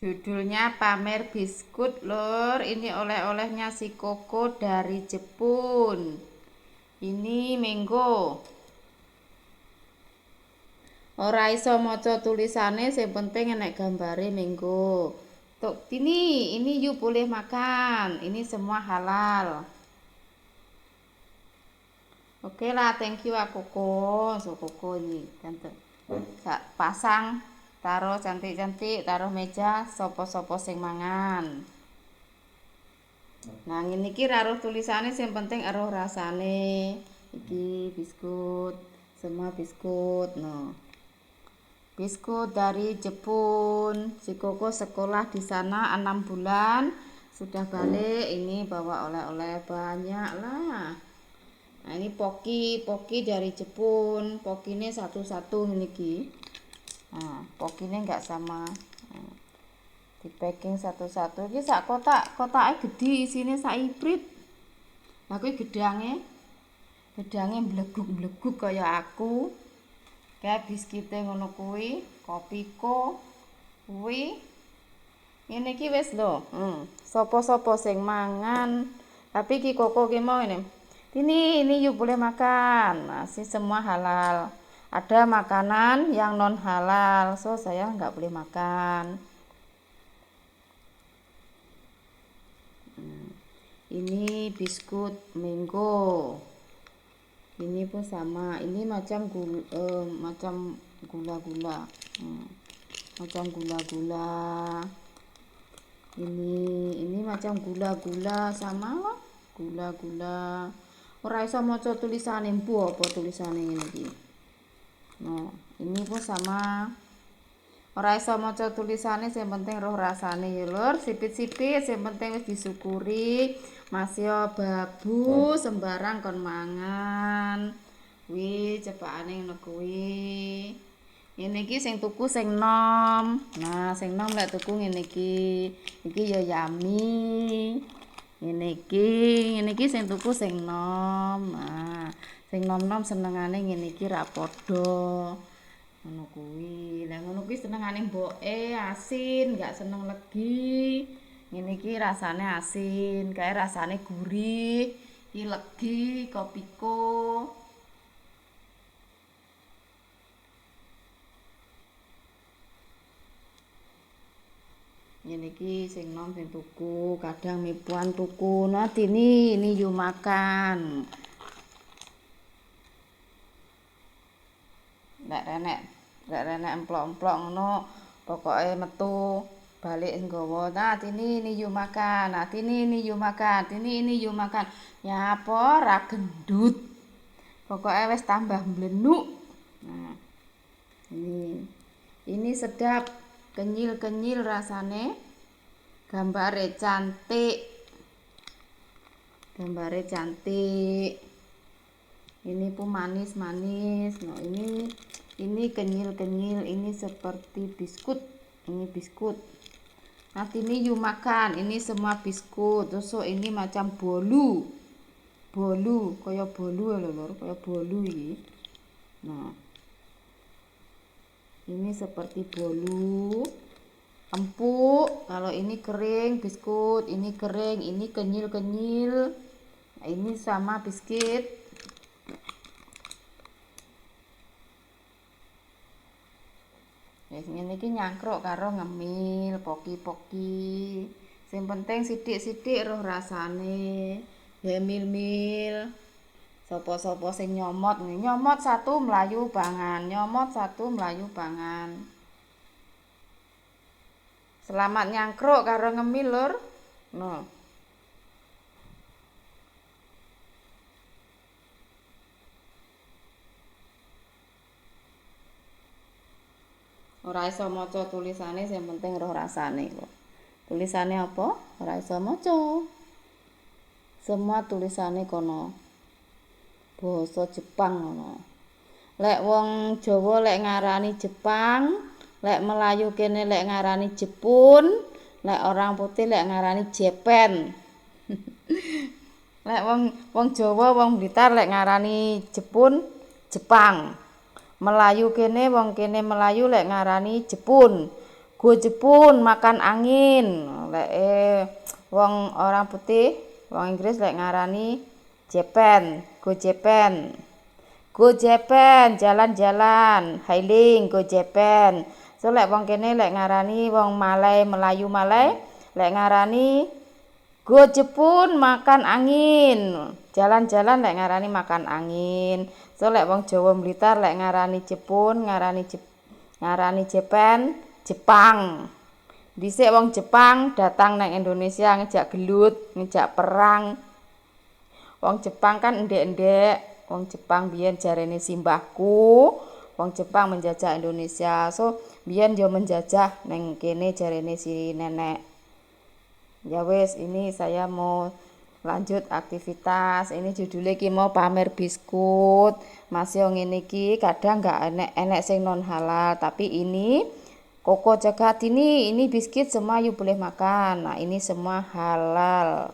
Judulnya pamer biskut, Lur. Ini oleh-olehnya si Koko dari Jepun. Ini mango. Ora iso maca tulisane, sing penting enek gambare mango. Tuh, ini you boleh makan. Ini semua halal. Oke lah, thank you Koko. So Koko ini tante. Pasang, taruh cantik-cantik, taruh meja, sopo-sopo sing mangan. Nah, ngene iki raruh tulisane sing penting eruh rasane. Iki biskut, semua biskut. No. Biskut dari Jepun. Si Koko sekolah di sana 6 bulan. Sudah balik, ini bawa oleh-oleh banyak lah. Nah, ini poki dari Jepun. Pokine satu-satu niki. Nah, pokine enggak sama. Nah, di packing satu-satu. Iki sak kotake gede, isine sak iprit. Lah kuwi gedange mbleguk-mbleguk kaya aku. Kayak biskite ngono kuwi, kopiko kuwi. Ngene iki wis lho. Sopo-sopo sing mangan. Tapi iki Koko ki mau ini. Ini you boleh makan. Masih semua halal. Ada makanan yang non halal. So saya nggak boleh makan. Ini biskut mango. Ini pun sama. Ini macam gula-gula. Macam gula-gula. Ini macam gula-gula sama lah. Gula-gula. Ora iso maca tulisane mpu apa tulisane ngene iki. Nah, ini pun sama. Ora iso maca tulisane, sing penting roh rasane ya, Lur. Sipit-sipit, sing penting wis disyukuri. Masih babu sembarang kon mangan. Kuwi cepakane ngono kuwi. Ngene iki sing tuku sing nom. Nah, sing nom lek tuku ngene iki. Iki ya yummy. Ngene iki sing tuku sing nom. Nah, sing nom-nom senengane ngene iki ra padha. Ngono kuwi. Lah ngono kuwi senengane mboke asin, enggak seneng legi. Ngene iki rasane asin, kae rasane gurih. Iki legi, kopiko. Ngene iki sing nom sing tuku, kadang mipuan tuku. Nah, ini you makan. Nek renek emplok-emplok ngono, pokoke metu balik nggawa. Nah, ini you makan. Nah, ini you makan. Ini you makan. Ya apa ra gendut. Pokoke wis tambah mblenuk. Nah, ini sedap, kenyil-kenyil rasane. Gambare cantik. Ini pun manis-manis. Nah, ini kenyil-kenyil, ini seperti biskut. Ini biskut. Nanti ini you makan, ini semua biskut. Terus ini macam bolu. Kaya bolu lho, Lur, kaya bolu iki. Nah. Ini seperti bolu. Empuk, kalau ini kering biskut, ini kering, ini kenyil-kenyil. Nah, ini sama biskit. Wis ngene iki nyangkruk karo ngemil, poki-poki. Sing penting sithik-sithik roh rasane. Ya mil-mil. Sopo-sopo sing nyomot satu mlayu bangan. Selamat nyangkruk karo ngemil, Lur. No. Ora iso maca tulisane, sing penting roh rasane kok. Tulisane apa? Ora iso maca. Semua tulisane kono basa Jepang ngono. Lek wong Jawa lek ngarani Jepang, lek Melayu kene lek ngarani Jepun, lek orang putih lek ngarani Jepen. Lek wong Jawa, wong Blitar lek ngarani Jepun, Jepang. Melayu kene wong kene Melayu lek ngarani Jepun. Go Jepun makan angin. Lek wong orang putih, wong Inggris lek ngarani Japan, go Japan. Go Japan, jalan-jalan, hailing, go Japan. So lek wong kene lek ngarani wong Malay, Melayu Malay, lek ngarani go Jepun makan angin. Jalan-jalan lek ngarani makan angin. So lek wong Jawa Blitar lek ngarani Jepun, ngarani Japan, Jepang. Dhisik wong Jepang datang nang Indonesia ngejak gelut, ngejak perang. Wong Jepang kan endek-endek. Wong Jepang biyen jarene simbahku, wong Jepang menjajah Indonesia. So biyen yo menjajah neng kene jarene si nenek. Ya wis, ini saya mau lanjut aktivitas. Ini judulnya ki mau pamer biskut. Masih ngene iki kadang enggak enek sing non halal, tapi ini Koko Cegat ini biskit semua you boleh makan. Nah, ini semua halal.